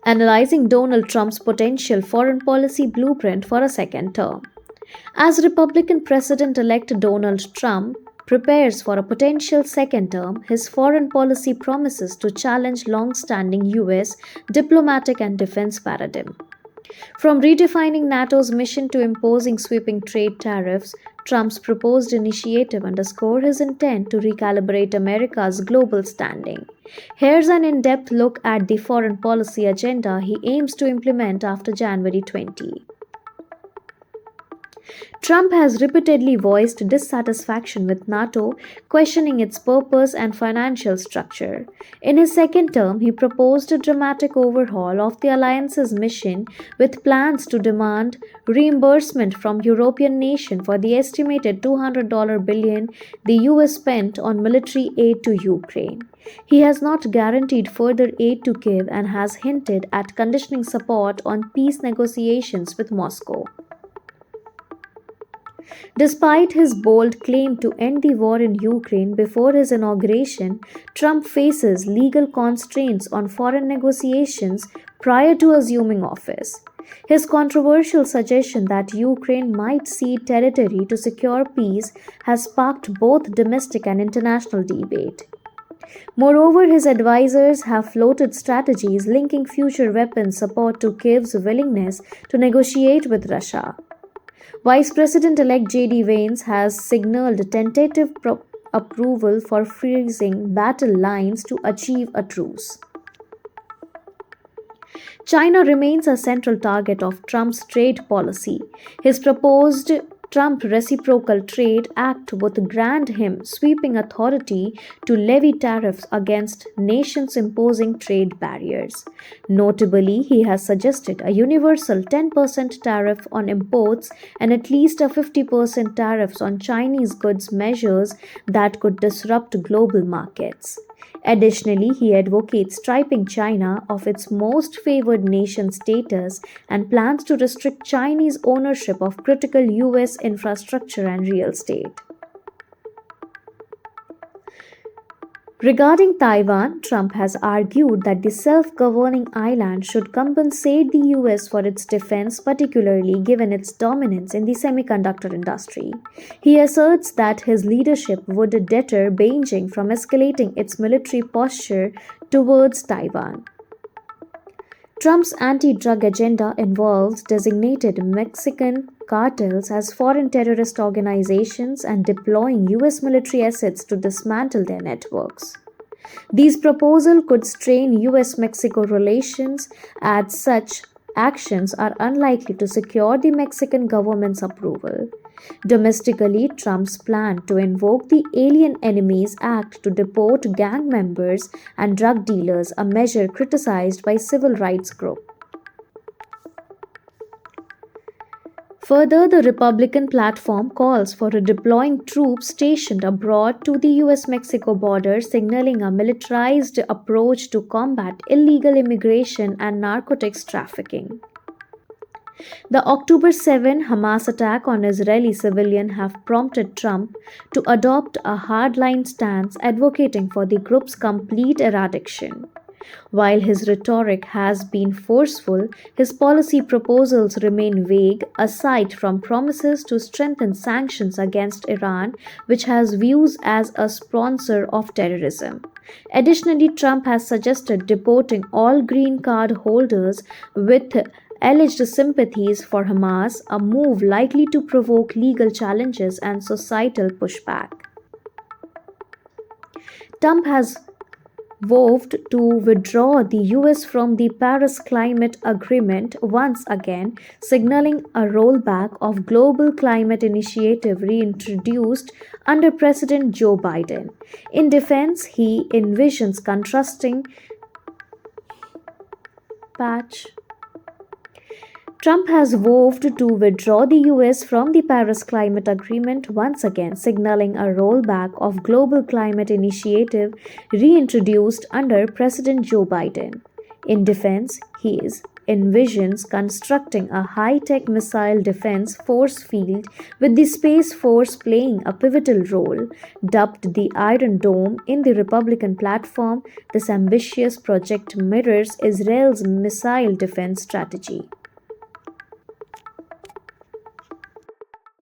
analyzing Donald Trump's potential foreign policy blueprint for a second term. As Republican President elect Donald Trump prepares for a potential second term, his foreign policy promises to challenge long standing US diplomatic and defense paradigm. From redefining NATO's mission to imposing sweeping trade tariffs, Trump's proposed initiative underscores his intent to recalibrate America's global standing. Here's an in depth look at the foreign policy agenda he aims to implement after January 20. Trump has repeatedly voiced dissatisfaction with NATO, questioning its purpose and financial structure. In his second term, he proposed a dramatic overhaul of the alliance's mission with plans to demand reimbursement from European nations for the estimated $200 billion the US spent on military aid to Ukraine. He has not guaranteed further aid to Kyiv and has hinted at conditioning support on peace negotiations with Moscow. Despite his bold claim to end the war in Ukraine before his inauguration, Trump faces legal constraints on foreign negotiations prior to assuming office. His controversial suggestion that Ukraine might cede territory to secure peace has sparked both domestic and international debate. Moreover, his advisors have floated strategies linking future weapons support to Kyiv's willingness to negotiate with Russia. Vice President elect J.D. Vance has signaled tentative approval for freezing battle lines to achieve a truce. China remains a central target of Trump's trade policy. His proposed Trump Reciprocal Trade Act would grant him sweeping authority to levy tariffs against nations imposing trade barriers. Notably, he has suggested a universal 10% tariff on imports and at least a 50% tariffs on Chinese goods, measures that could disrupt global markets. Additionally, he advocates stripping China of its most favored nation status and plans to restrict Chinese ownership of critical US infrastructure and real estate. Regarding Taiwan, Trump has argued that the self-governing island should compensate the US for its defense, particularly given its dominance in the semiconductor industry. He asserts that his leadership would deter Beijing from escalating its military posture towards Taiwan. Trump's anti-drug agenda involves designated Mexican cartels as foreign terrorist organizations and deploying US military assets to dismantle their networks. These proposals could strain US-Mexico relations, as such actions are unlikely to secure the Mexican government's approval. Domestically, Trump's plan to invoke the Alien Enemies Act to deport gang members and drug dealers, a measure criticized by civil rights groups. Further, the Republican platform calls for redeploying troops stationed abroad to the US-Mexico border, signaling a militarized approach to combat illegal immigration and narcotics trafficking. The October 7 Hamas attack on Israeli civilians have prompted Trump to adopt a hardline stance advocating for the group's complete eradication. While his rhetoric has been forceful, his policy proposals remain vague, aside from promises to strengthen sanctions against Iran, which has views as a sponsor of terrorism. Additionally, Trump has suggested deporting all green card holders with alleged sympathies for Hamas, a move likely to provoke legal challenges and societal pushback. Trump has vowed to withdraw the US from the Paris Climate Agreement once again, signaling a rollback of global climate initiative reintroduced under President Joe Biden. In defense, he envisions contrasting Trump has vowed to withdraw the US from the Paris Climate Agreement once again, signaling a rollback of global climate initiative reintroduced under President Joe Biden. In defense, he is envisions constructing a high tech missile defense force field with the Space Force playing a pivotal role. Dubbed the Iron Dome in the Republican platform, this ambitious project mirrors Israel's missile defense strategy.